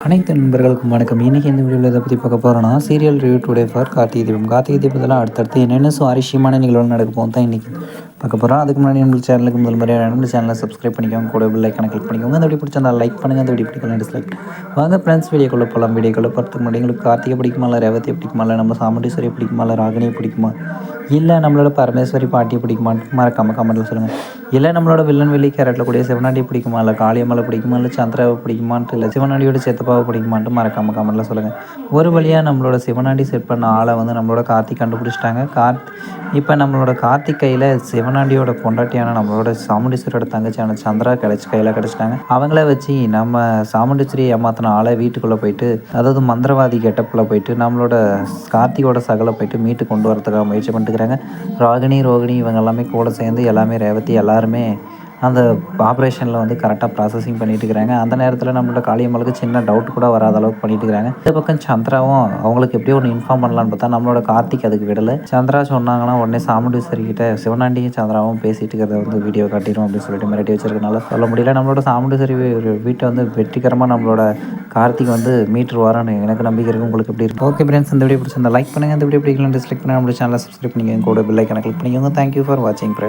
அனைத்து நண்பர்களுக்கும் வணக்கம். இன்றைக்கி இந்த வீடியோவில் இதை பற்றி பார்க்க போகிறோன்னா serial review today for Karthigai Deepam. Karthigai தீபத்தில் அடுத்தடுத்து என்னென்ன சுவாரஸ்யமான நிகழ்வுகள் நடக்க போகும் தான் இன்றைக்கி பார்க்க போகிறோம். அதுக்கு முன்னாடி நம்ம சேனலுக்கு முதல் முறையாக நம்ம சேனலை சப்ஸ்கிரைப் பண்ணிக்கோங்க, கூட பெல் ஐக்கானை கிளிக் பண்ணிக்கோங்க. அந்த வீடியோ பிடிச்சிருந்தா லைக் பண்ணுங்கள், அந்த வீடியோ பிடிக்கலாம் டிஸ்லைக். வாங்க ஃப்ரெண்ட்ஸ், வீடியோக்குள்ளே போகலாம். வீடியோக்குள்ளே பார்த்துக்கு முன்னாடி உங்களுக்கு கார்த்திகை பிடிக்குமா, இல்லை ரேவதியை பிடிக்குமா, இல்லை நம்ம சாமுண்டீஸ்வரியை பிடிக்குமா, இல்லை ராகினியை பிடிக்குமா, இல்லை நம்மளோட பரமேஸ்வரி பாட்டியை பிடிக்குமான்னு மறக்காம கமெண்ட்டில் சொல்லுங்கள். இல்லை நம்மளோட வில்லன் வெள்ளி கேரட்டில் கூடிய சிவனாண்டியை பிடிக்குமா, இல்லை காளியம்மலை பிடிக்குமா, இல்லை சந்திராவை பிடிக்குமான்ட்டு, இல்லை சிவனாண்டியோட சித்தப்பாவை பிடிக்குமான்ட்டு மறக்காம கமெண்ட்டில் சொல்லுங்கள். ஒரு வழியாக நம்மளோட சிவனாண்டி செட் பண்ண ஆளை நம்மளோட கார்த்திக் கண்டுபிடிச்சிட்டாங்க. இப்போ நம்மளோட கார்த்திக் கையில் சிவனாண்டியோட பொண்டாட்டியான நம்மளோட சாமுண்டீஸ்வரியோட தங்கச்சியான சந்திரா கையில் கிடச்சிட்டாங்க. அவங்கள வச்சு நம்ம சாமுண்டீஸ்வரியை ஏமாத்தின ஆளை வீட்டுக்குள்ளே போயிட்டு, அதாவது மந்திரவாதி கெட்டப்பில் போயிட்டு நம்மளோட கார்த்திகோட சகலை போயிட்டு மீட்டு கொண்டு வரதுக்காக முயற்சி பண்ணிட்டுக்கிறாங்க. ரோகிணி இவங்க எல்லாமே கூட சேர்ந்து எல்லாமே ரேவதி எல்லாருமே அந்த ஆப்ரேஷனில் கரெக்டாக ப்ராசஸிங் பண்ணிட்டு இருக்கிறாங்க. அந்த நேரத்தில் நம்மளோட காளியம்மளுக்கு சின்ன டவுட் கூட வராத அளவுக்கு பண்ணிட்டு இருக்கிறாங்க. இந்த பக்கம் சந்திராவும் அவங்களுக்கு எப்படியோ ஒன்று இன்ஃபார்ம் பண்ணலான்னு பார்த்தா நம்மளோட கார்த்திக் அதுக்கு விடலை. சந்திரா சொன்னாங்கன்னா உடனே சாமுண்டீஸ்வரி கிட்ட சிவனாண்டியும் சந்திராவும் பேசிட்டு இருக்கிறத வீடியோ காட்டிடும் அப்படின்னு சொல்லிட்டு மிரட்டி வச்சிருக்கனால சொல்ல முடியல. நம்மளோட சாமுண்டீஸ்வரி வீட்டை வெற்றிகரமாக நம்மளோட கார்த்திக் மீட்டுருவாரான்னு எனக்கு நம்பிக்கை இருக்குது. உங்களுக்கு எப்படி இருக்கும்? ஓகே ஃப்ரெண்ட்ஸ், இந்த வீடியோ பிடிச்சிருந்தா லைக் பண்ணுங்கள், இந்த வீடியோ பிடிக்கலாம் டிஸ்லைக் பண்ணுங்கள், நம்மளோட சேனலை சப்ஸ்கிரைப் பண்ணிக்கோங்க, கூட பெல் ஐக்கானை கிளிக் பண்ணிக்கோங்க. தேங்க்யூ ஃபார் வாட்சிங் ஃப்ரெண்ட்ஸ்.